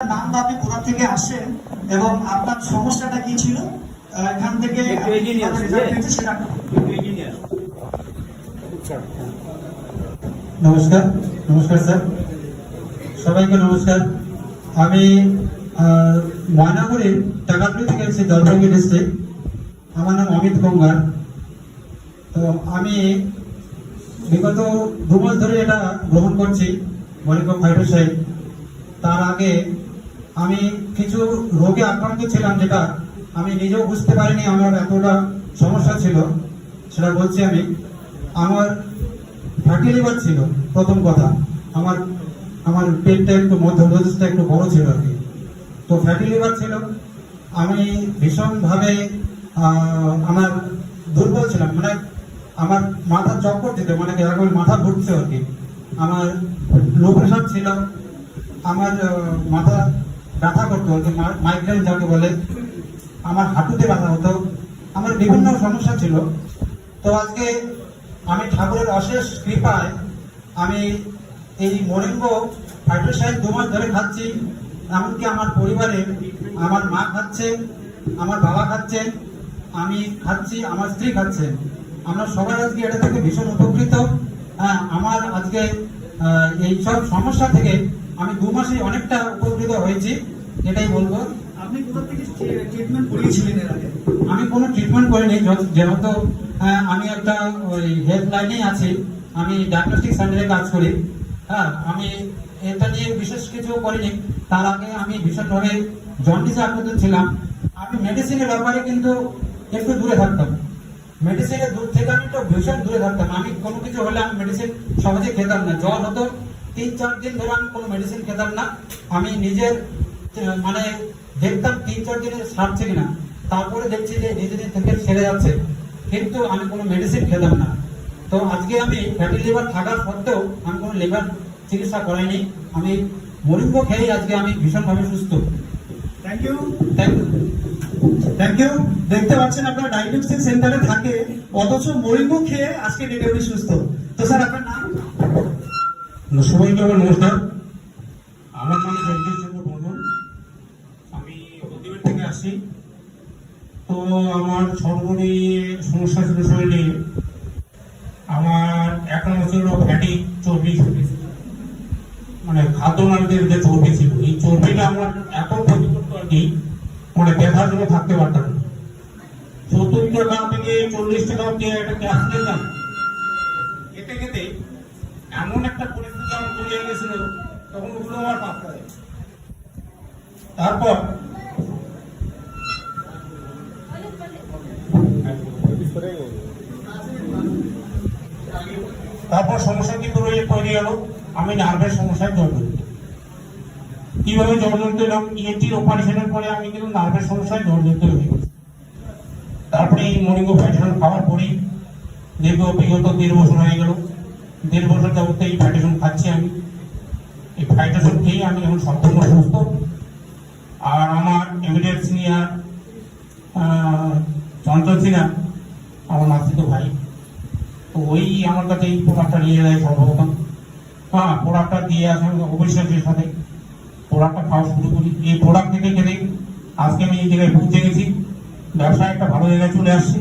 নাম বা আপনি কোথা থেকে আসেন এবং আপনার সমস্যাটা কি ছিল এখান থেকে সেটা নমস্কার নমস্কার স্যার, সবাইকে নমস্কার। আমি ময়নাগুড়ির টাকাপুরি থেকে এসেছি, জলপাইগুড়ি ডিস্ট্রিক্ট। আমার নাম অমিত গঙ্গার। তো আমি বিগত 2 মাস ধরে এটা গ্রহণ করছি, মরিঙ্গো ফাইটোসাইড। তার আগে আমি কিছু রোগে আক্রান্ত ছিলাম, যেটা আমি নিজেও বুঝতে পারিনি আমার এতটা সমস্যা ছিল। সেটা বলছি আমি, আমার ফ্যাটি লিভার ছিল। প্রথম কথা, আমার আমার পেটটা একটু মধ্যপ্রদেশটা একটু বড় ছিল আর কি। তো ফ্যাটি লিভার ছিল। আমি ভীষণভাবে আমার দুর্বল ছিলাম, মানে আমার মাথা চক্কর দিত, মানে এরকম মাথা ঘুরছে আর কি। আমার লো প্রেশার ছিল, আমার মাথা ব্যথা করতো আর কি, মাইগ্রেন যাকে বলে। আমার হাঁটুতে ব্যথা হতো, আমার বিভিন্ন সমস্যা ছিল। তো আজকে আমি ঠাকুরের অশেষ কৃপায় আমি এই মরিঙ্গো ফাইটোসাইড 2 মাস ধরে খাচ্ছি। এমনকি আমার পরিবারে আমার মা খাচ্ছে, আমার বাবা খাচ্ছে, আমি খাচ্ছি, আমার স্ত্রী খাচ্ছে। আমরা সবাই আজকে এটা থেকে ভীষণ উপকৃত। হ্যাঁ, আমার আজকে এই সব সমস্যা থেকে আমি 2 মাসে অনেকটা উপকৃত হয়েছি, এটাই বলবো। আপনি কোথা থেকে ট্রিটমেন্ট করিয়েছিলেন এর আগে? আমি কোনো ট্রিটমেন্ট করিনি, যেহেতু আমি একটা ওই হেলথ লাইনেই আছি, আমি ডায়াগনস্টিক সেন্টারে কাজ করি। হ্যাঁ, আমি এটা নিয়ে বিশেষ কিছু করিনি। তার আগে আমি ভীষণভাবে জন্ডিসে আক্রান্ত ছিলাম। আমি মেডিসিনের ব্যাপারে কিন্তু একটু দূরে থাকতাম, মেডিসিনের দূর থেকে আমি একটু ভীষণ দূরে থাকতাম। আমি কোনো কিছু হলে আমি মেডিসিন সহজে খেতাম না। জ্বর হতো 3-4 দিন ধরে আমি কোনো মেডিসিন খেতাম না। আমি নিজের মানে দেখতাম 3-4 দিনে সারছে কিনা, তারপরে দেখছি যে নিজের থেকে ছেড়ে যাচ্ছে, কিন্তু আমি কোনো মেডিসিন খেতাম না। তো আজকে আমি ফ্যাটি লিভার থাকার সত্ত্বেও আমি কোনো লিভার চিকিৎসা করাইনি। আমি মরিঙ্গো খেয়ে আজকে আমি ভীষণভাবে সুস্থ। Thank you. Thank you. Thank you. দেখতে পাচ্ছেন আপনার ডায়াগনস্টিক সেন্টারে থাকে, অথচ মরিঙ্গো খেয়ে আজকে ডেলিভারি সুস্থ। তো স্যার আপনার নাম? সবাইকে আমার নমস্কার। আমার নাম জগদীশ চন্দ্র বর্মন, আমি হলদিবাড়ি থেকে আসি। তো আমার সর্বনি সমস্যা ছিল শরীরে। আমার 1 নম্বর ছিল ফ্যাটি চর্বি, মানে খাদ্য নালীদের যে চর্বি ছিল, এই চর্বিটা আমার এত ক্ষতি করতো আর কি, মানে ব্যথার জন্য থাকতে পারতাম না। 70 টাকা থেকে 40 টাকা অব্দি একটা ক্যাশ নিতাম। খেতে খেতে এমন একটা পরিস্থিতি আমার তৈরি হয়ে গেছিল, তখন ওগুলো আমার পাপ করে। তারপর সমস্যা কি তৈরি হলো, আমি নার্ভের সমস্যায় জড়িত। কিভাবে জড়িত হলাম? ইএনটির অপারেশনের পরে আমি কিন্তু নার্ভের সমস্যায় জড়িত হয়ে গেছি। তারপরে এই মরিঙ্গো ফাইটোসাইড খাওয়ার পরেই বিগত 1.5 বছর হয়ে গেল। 1.5 বছর যাবত এই ফাইটোসাইড খাচ্ছি আমি। এই ফাইটোসাইড খেয়ে আমি এখন সম্পূর্ণ সুস্থ। আর আমার ইমিডিয়েট সিনিয়র চঞ্চল সিনহা, আমার মাসিতো ভাই, তো ওই আমার কাছে এই প্রোডাক্টটা নিয়ে যায় সর্বপ্রথম। হ্যাঁ, প্রোডাক্টটা দিয়ে আসে অবিশ্বাসের সাথে প্রোডাক্টটা খাওয়া শুরু করি। এই প্রোডাক্ট থেকে খেতে আজকে আমি এই জায়গায় পৌঁছে গেছি, ব্যবসায় একটা ভালো জায়গায় চলে আসছি।